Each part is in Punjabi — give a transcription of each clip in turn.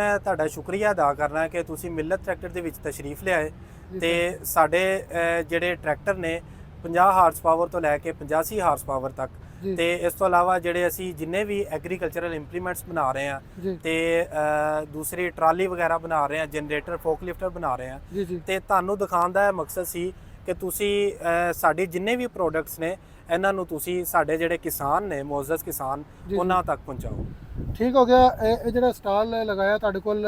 ਮੈਂ ਤੁਹਾਡਾ ਸ਼ੁਕਰੀਆ ਅਦਾ ਕਰਨਾ ਕਿ ਤੁਸੀਂ ਮਿਲਤ ਟਰੈਕਟਰ ਦੇ ਵਿੱਚ ਤਸ਼ਰੀਫ ਲਿਆਏ ਤੇ ਸਾਡੇ ਜਿਹੜੇ ਟਰੈਕਟਰ ਨੇ 50 ਹਾਰਸ ਪਾਵਰ ਤੋਂ ਲੈ ਕੇ 85 ਹਾਰਸ ਪਾਵਰ ਤੱਕ ਤੇ ਇਸ ਤੋਂ ਇਲਾਵਾ ਜਿਹੜੇ ਅਸੀਂ ਜਿੰਨੇ ਵੀ ਐਗਰੀਕਲਚਰਲ ਇੰਪਲੀਮੈਂਟਸ ਬਣਾ ਰਹੇ ਆ ਤੇ ਦੂਸਰੀ ਟਰਾਲੀ ਵਗੈਰਾ ਬਣਾ ਰਹੇ ਆ, ਜਨਰੇਟਰ, ਫੋਕਲਿਫਟਰ ਬਣਾ ਰਹੇ ਆ ਤੇ ਤੁਹਾਨੂੰ ਦਿਖਾਉਣ ਦਾ ਮਕਸਦ ਸੀ ਕਿ ਤੁਸੀਂ ਸਾਡੇ ਜਿੰਨੇ ਵੀ ਪ੍ਰੋਡਕਟਸ ਨੇ ਇਹਨਾਂ ਨੂੰ ਤੁਸੀਂ ਸਾਡੇ ਜਿਹੜੇ ਕਿਸਾਨ ਨੇ, ਮੌਜ਼ਜ਼ ਕਿਸਾਨ, ਉਹਨਾਂ ਤੱਕ ਪਹੁੰਚਾਓ। ਠੀਕ ਹੋ ਗਿਆ। ਇਹ ਜਿਹੜਾ ਸਟਾਲ ਲਗਾਇਆ ਤੁਹਾਡੇ ਕੋਲ,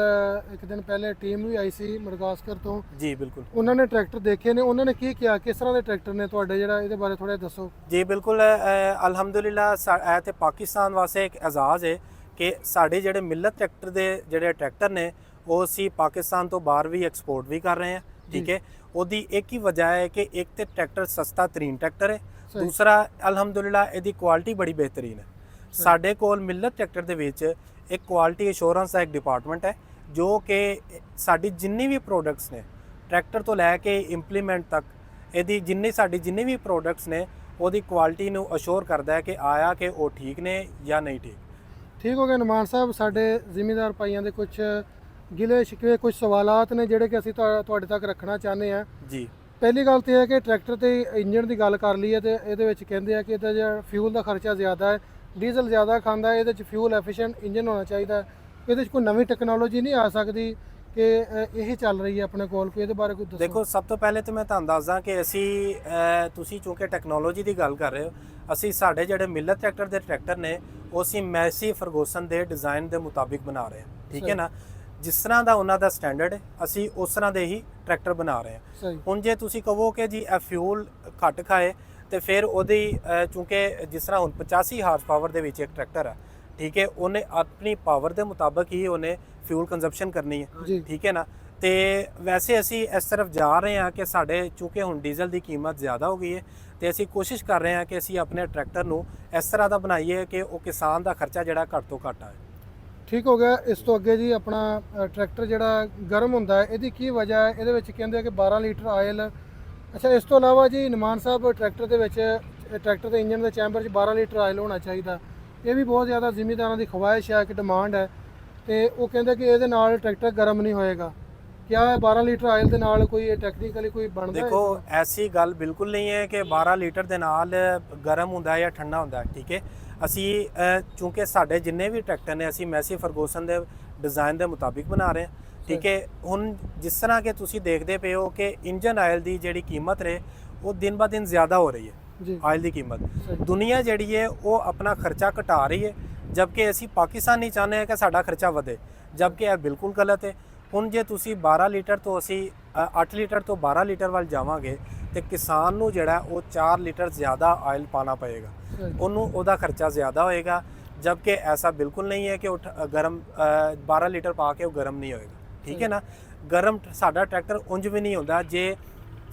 ਇੱਕ ਦਿਨ ਪਹਿਲੇ ਟੀਮ ਵੀ ਆਈ ਸੀ ਮਡਗਾਸਕਰ ਤੋਂ। ਜੀ ਬਿਲਕੁਲ। ਉਹਨਾਂ ਨੇ ਟਰੈਕਟਰ ਦੇਖੇ ਨੇ, ਉਹਨਾਂ ਨੇ ਕੀ ਕਿਹਾ, ਕਿਸ ਤਰ੍ਹਾਂ ਦੇ ਟਰੈਕਟਰ ਨੇ ਤੁਹਾਡੇ, ਜਿਹੜਾ ਇਹਦੇ ਬਾਰੇ ਥੋੜਾ ਦੱਸੋ। ਜੀ ਬਿਲਕੁਲ, ਅਲਹਮਦੁਲਿਲਾ ਇਹ ਤੇ ਪਾਕਿਸਤਾਨ ਵਾਸਤੇ ਇੱਕ ਐਜ਼ਾਜ਼ ਹੈ ਕਿ ਸਾਡੇ ਜਿਹੜੇ ਮਿਲਤ ਟਰੈਕਟਰ ਦੇ ਜਿਹੜੇ ਟਰੈਕਟਰ ਨੇ ਉਹ ਅਸੀਂ ਪਾਕਿਸਤਾਨ ਤੋਂ ਬਾਹਰ ਵੀ ਐਕਸਪੋਰਟ ਵੀ ਕਰ ਰਹੇ ਹਾਂ। ਠੀਕ ਹੈ, ਉਹਦੀ ਇੱਕ ਹੀ ਵਜ੍ਹਾ ਹੈ ਕਿ ਇੱਕ ਤੇ ਟਰੈਕਟਰ ਸਸਤਾ ਤਰੀਨ ਟਰੈਕਟਰ ਹੈ, ਦੂਸਰਾ ਅਲਹਮਦੁਲਿਲਾ ਇਹਦੀ ਕੁਆਲਿਟੀ ਬੜੀ ਬਿਹਤਰੀਨ ਹੈ। ਸਾਡੇ ਕੋਲ ਮਿਲਤ ਟਰੈਕਟਰ ਦੇ ਵਿੱਚ ਇੱਕ ਕੁਆਲਿਟੀ ਅਸ਼ੋਰੈਂਸ ਦਾ ਇੱਕ ਡਿਪਾਰਟਮੈਂਟ ਹੈ ਜੋ ਕਿ ਸਾਡੀ ਜਿੰਨੀ ਵੀ ਪ੍ਰੋਡਕਟਸ ਨੇ ਟਰੈਕਟਰ ਤੋਂ ਲੈ ਕੇ ਇੰਪਲੀਮੈਂਟ ਤੱਕ, ਇਹਦੀ ਜਿੰਨੀ ਵੀ ਪ੍ਰੋਡਕਟਸ ਨੇ ਉਹਦੀ ਕੁਆਲਿਟੀ ਨੂੰ ਅਸ਼ੋਰ ਕਰਦਾ ਹੈ ਕਿ ਆਇਆ ਕਿ ਉਹ ਠੀਕ ਨੇ ਜਾਂ ਨਹੀਂ ਠੀਕ। ਠੀਕ ਹੋ ਗਿਆ ਨੁਮਾਨ ਸਾਹਿਬ। ਸਾਡੇ ਜ਼ਿਮੀਂਦਾਰ ਭਾਈਆਂ ਦੇ ਕੁਝ ਗਿਲੇ ਸ਼ਿਕਵੇ, ਕੁਝ ਸਵਾਲਾਤ ਨੇ ਜਿਹੜੇ ਕਿ ਅਸੀਂ ਤੁਹਾਡੇ ਤੱਕ ਰੱਖਣਾ ਚਾਹੁੰਦੇ ਹਾਂ। ਜੀ, ਪਹਿਲੀ ਗੱਲ ਤਾਂ ਇਹ ਹੈ ਕਿ ਟਰੈਕਟਰ ਤੇ ਇੰਜਣ ਦੀ ਗੱਲ ਕਰ ਲਈਏ ਤੇ ਇਹਦੇ ਵਿੱਚ ਕਹਿੰਦੇ ਆ ਕਿ ਇਹਦਾ ਜਿਹੜਾ ਫਿਊਲ ਦਾ ਖਰਚਾ ਜ਼ਿਆਦਾ ਹੈ, ਡੀਜ਼ਲ ਜ਼ਿਆਦਾ ਖਾਂਦਾ ਹੈ, ਇਹਦੇ 'ਚ ਫਿਊਲ ਐਫੀਸ਼ੀਐਂਟ ਇੰਜਨ ਹੋਣਾ ਚਾਹੀਦਾ ਹੈ। ਇਹਦੇ 'ਚ ਕੋਈ ਨਵੀਂ ਟੈਕਨੋਲੋਜੀ ਨਹੀਂ ਆ ਸਕਦੀ ਕਿ ਇਹ ਚੱਲ ਰਹੀ ਹੈ ਆਪਣੇ ਕੋਲ, ਕੋਈ ਇਹਦੇ ਬਾਰੇ ਕੋਈ ਦੱਸੋ। ਦੇਖੋ, ਸਭ ਤੋਂ ਪਹਿਲੇ ਤਾਂ ਮੈਂ ਤੁਹਾਨੂੰ ਦੱਸਦਾ ਕਿ ਅਸੀਂ ਤੁਸੀਂ ਚੂੰਕਿ ਟੈਕਨੋਲੋਜੀ ਦੀ ਗੱਲ ਕਰ ਰਹੇ ਹੋ, ਅਸੀਂ ਸਾਡੇ ਜਿਹੜੇ ਮਿਲਤ ਟਰੈਕਟਰ ਦੇ ਟਰੈਕਟਰ ਨੇ ਉਹ ਅਸੀਂ ਮੈਸੀ ਫਰਗੂਸਨ ਦੇ ਡਿਜ਼ਾਈਨ ਦੇ ਮੁਤਾਬਿਕ ਬਣਾ ਰਹੇ ਹਾਂ। ਠੀਕ ਹੈ ਨਾ, ਜਿਸ ਤਰ੍ਹਾਂ ਦਾ ਉਹਨਾਂ ਦਾ ਸਟੈਂਡਰਡ ਹੈ ਅਸੀਂ ਉਸ ਤਰ੍ਹਾਂ ਦੇ ਹੀ ਟਰੈਕਟਰ ਬਣਾ ਰਹੇ ਹਾਂ। ਹੁਣ ਜੇ ਤੁਸੀਂ ਕਹੋ ਕਿ ਜੀ ਇਹ ਫਿਊਲ ਘੱਟ ਖਾਏ ਤੇ ਫਿਰ ਉਹਦੀ ਚੂੰਕਿ ਜਿਸ ਤਰ੍ਹਾਂ ਹੁਣ 85 ਹਾਰਸ ਪਾਵਰ ਦੇ ਵਿੱਚ ਇੱਕ ਟਰੈਕਟਰ ਹੈ, ਠੀਕ ਹੈ, ਉਹਨੇ ਆਪਣੀ ਪਾਵਰ ਦੇ ਮੁਤਾਬਕ ਹੀ ਉਹਨੇ ਫਿਊਲ ਕੰਜ਼ੰਪਸ਼ਨ ਕਰਨੀ ਹੈ। ਠੀਕ ਹੈ ਨਾ, ਤੇ ਵੈਸੇ ਅਸੀਂ ਇਸ ਤਰਫ ਜਾ ਰਹੇ ਹਾਂ ਕਿ ਸਾਡੇ ਚੂੰਕਿ ਹੁਣ ਡੀਜ਼ਲ ਦੀ ਕੀਮਤ ਜ਼ਿਆਦਾ ਹੋ ਗਈ ਹੈ ਤੇ ਅਸੀਂ ਕੋਸ਼ਿਸ਼ ਕਰ ਰਹੇ ਹਾਂ ਕਿ ਅਸੀਂ ਆਪਣੇ ਟਰੈਕਟਰ ਨੂੰ ਇਸ ਤਰ੍ਹਾਂ ਦਾ ਬਣਾਈਏ ਕਿ ਉਹ ਕਿਸਾਨ ਦਾ ਖਰਚਾ ਜਿਹੜਾ ਘੱਟ ਤੋਂ ਘੱਟ ਆਏ। ਠੀਕ ਹੋ ਗਿਆ। ਇਸ ਤੋਂ ਅੱਗੇ ਜੀ ਆਪਣਾ ਟਰੈਕਟਰ ਜਿਹੜਾ ਗਰਮ ਹੁੰਦਾ ਹੈ, ਇਹਦੀ ਕੀ ਵਜ੍ਹਾ ਹੈ? ਇਹਦੇ ਵਿੱਚ ਕਹਿੰਦੇ ਆ ਕਿ 12 ਲੀਟਰ ਆਇਲ। ਅੱਛਾ, ਇਸ ਤੋਂ ਇਲਾਵਾ ਜੀ ਨੁਮਾਨ ਸਾਹਿਬ, ਟਰੈਕਟਰ ਦੇ ਵਿੱਚ ਟਰੈਕਟਰ ਦੇ ਇੰਜਨ ਦੇ ਚੈਂਬਰ 'ਚ 12 ਲੀਟਰ ਆਇਲ ਹੋਣਾ ਚਾਹੀਦਾ। ਇਹ ਵੀ ਬਹੁਤ ਜ਼ਿਆਦਾ ਜ਼ਿਮੀਂਦਾਰਾਂ ਦੀ ਖਵਾਇਸ਼ ਹੈ, ਕਿ ਡਿਮਾਂਡ ਹੈ, ਤੇ ਉਹ ਕਹਿੰਦੇ ਕਿ ਇਹਦੇ ਨਾਲ ਟਰੈਕਟਰ ਗਰਮ ਨਹੀਂ ਹੋਏਗਾ। ਕਿਆ 12 ਲੀਟਰ ਆਇਲ ਦੇ ਨਾਲ ਕੋਈ ਟੈਕਨੀਕਲੀ ਕੋਈ ਬਣਦਾ ਹੈ? ਦੇਖੋ, ਐਸੀ ਗੱਲ ਬਿਲਕੁਲ ਨਹੀਂ ਹੈ ਕਿ 12 ਲੀਟਰ ਦੇ ਨਾਲ ਗਰਮ ਹੁੰਦਾ ਜਾਂ ਠੰਡਾ ਹੁੰਦਾ। ਠੀਕ ਹੈ, ਅਸੀਂ ਚੂੰਕਿ ਸਾਡੇ ਜਿੰਨੇ ਵੀ ਟਰੈਕਟਰ ਨੇ ਅਸੀਂ ਮੈਸੀ ਫਰਗੂਸਨ ਦੇ ਡਿਜ਼ਾਈਨ ਦੇ ਮੁਤਾਬਿਕ ਬਣਾ ਰਹੇ ਹਾਂ। ਠੀਕ ਹੈ, ਹੁਣ ਜਿਸ ਤਰ੍ਹਾਂ ਕਿ ਤੁਸੀਂ ਦੇਖਦੇ ਪਏ ਹੋ ਕਿ ਇੰਜਨ ਆਇਲ ਦੀ ਜਿਹੜੀ ਕੀਮਤ ਨੇ ਉਹ ਦਿਨ ਬ ਦਿਨ ਜ਼ਿਆਦਾ ਹੋ ਰਹੀ ਹੈ। ਆਇਲ ਦੀ ਕੀਮਤ, ਦੁਨੀਆ ਜਿਹੜੀ ਹੈ ਉਹ ਆਪਣਾ ਖਰਚਾ ਘਟਾ ਰਹੀ ਹੈ, ਜਦਕਿ ਅਸੀਂ ਪਾਕਿਸਤਾਨ ਨਹੀਂ ਚਾਹੁੰਦੇ ਹਾਂ ਕਿ ਸਾਡਾ ਖਰਚਾ ਵਧੇ, ਜਦਕਿ ਇਹ ਬਿਲਕੁਲ ਗਲਤ ਹੈ। ਹੁਣ ਜੇ ਤੁਸੀਂ 12 ਲੀਟਰ ਤੋਂ ਅਸੀਂ 8 ਲੀਟਰ ਤੋਂ 12 ਲੀਟਰ ਵੱਲ ਜਾਵਾਂਗੇ ਤੇ ਕਿਸਾਨ ਨੂੰ ਜਿਹੜਾ ਉਹ 4 ਲੀਟਰ ਜ਼ਿਆਦਾ ਆਇਲ ਪਾਣਾ ਪਏਗਾ, ਉਹਨੂੰ ਉਹਦਾ ਖਰਚਾ ਜ਼ਿਆਦਾ ਹੋਏਗਾ, ਜਦਕਿ ਐਸਾ ਬਿਲਕੁਲ ਨਹੀਂ ਹੈ ਕਿ ਉਹ ਗਰਮ 12 ਲੀਟਰ ਪਾ ਕੇ ਉਹ ਗਰਮ ਨਹੀਂ ਹੋਏਗਾ। ਠੀਕ ਹੈ ਨਾ, ਗਰਮ ਸਾਡਾ ਟਰੈਕਟਰ ਉਂਝ ਵੀ ਨਹੀਂ ਹੁੰਦਾ ਜੇ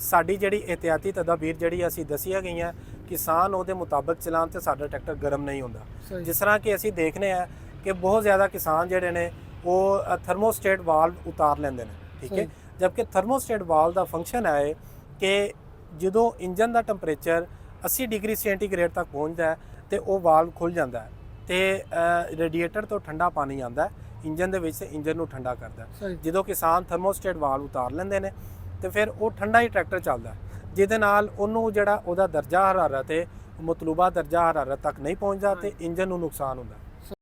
ਸਾਡੀ ਜਿਹੜੀ ਇਹਤਿਆਤੀ ਤਦਾਬੀਰ ਜਿਹੜੀ ਅਸੀਂ ਦੱਸੀਆਂ ਗਈਆਂ ਕਿਸਾਨ ਉਹਦੇ ਮੁਤਾਬਕ ਚਲਾਉਣ ਤੇ ਸਾਡਾ ਟਰੈਕਟਰ ਗਰਮ ਨਹੀਂ ਹੁੰਦਾ। ਜਿਸ ਤਰ੍ਹਾਂ ਕਿ ਅਸੀਂ ਦੇਖਨੇ ਆ ਕਿ ਬਹੁਤ ਜ਼ਿਆਦਾ ਕਿਸਾਨ ਜਿਹੜੇ ਨੇ ਉਹ ਥਰਮੋਸਟੇਟ ਵਾਲਵ ਉਤਾਰ ਲੈਂਦੇ ਨੇ। ਠੀਕ ਹੈ, ਜਦਕਿ ਥਰਮੋਸਟੇਟ ਵਾਲਵ ਦਾ ਫੰਕਸ਼ਨ ਹੈ ਕਿ ਜਦੋਂ ਇੰਜਨ ਦਾ ਟੈਂਪਰੇਚਰ 80 ਡਿਗਰੀ ਸੈਂਟੀਗ੍ਰੇਡ ਤੱਕ ਪਹੁੰਚਦਾ ਹੈ ਤੇ ਉਹ ਵਾਲਵ ਖੁੱਲ ਜਾਂਦਾ ਹੈ ਤੇ ਰੇਡੀਏਟਰ ਤੋਂ ਠੰਡਾ ਪਾਣੀ ਆਉਂਦਾ ਹੈ ਇੰਜਨ ਦੇ ਵਿੱਚ, ਇੰਜਨ ਨੂੰ ਠੰਡਾ ਕਰਦਾ ਹੈ। ਜਦੋਂ ਕਿਸਾਨ ਥਰਮੋਸਟੇਟ ਵਾਲਵ ਉਤਾਰ ਲੈਂਦੇ ਨੇ ਤੇ ਫਿਰ ਉਹ ਠੰਡਾ ਹੀ ਟਰੈਕਟਰ ਚੱਲਦਾ, ਜਿਹਦੇ ਨਾਲ ਉਹਨੂੰ ਜਿਹੜਾ ਉਹਦਾ ਦਰਜਾ ਹਰਾਰਤ ਹੈ ਮਤਲੂਬਾ ਦਰਜਾ ਹਰਾਰਤ ਤੱਕ ਨਹੀਂ ਪਹੁੰਚਦਾ ਤੇ ਇੰਜਨ ਨੂੰ ਨੁਕਸਾਨ ਹੁੰਦਾ।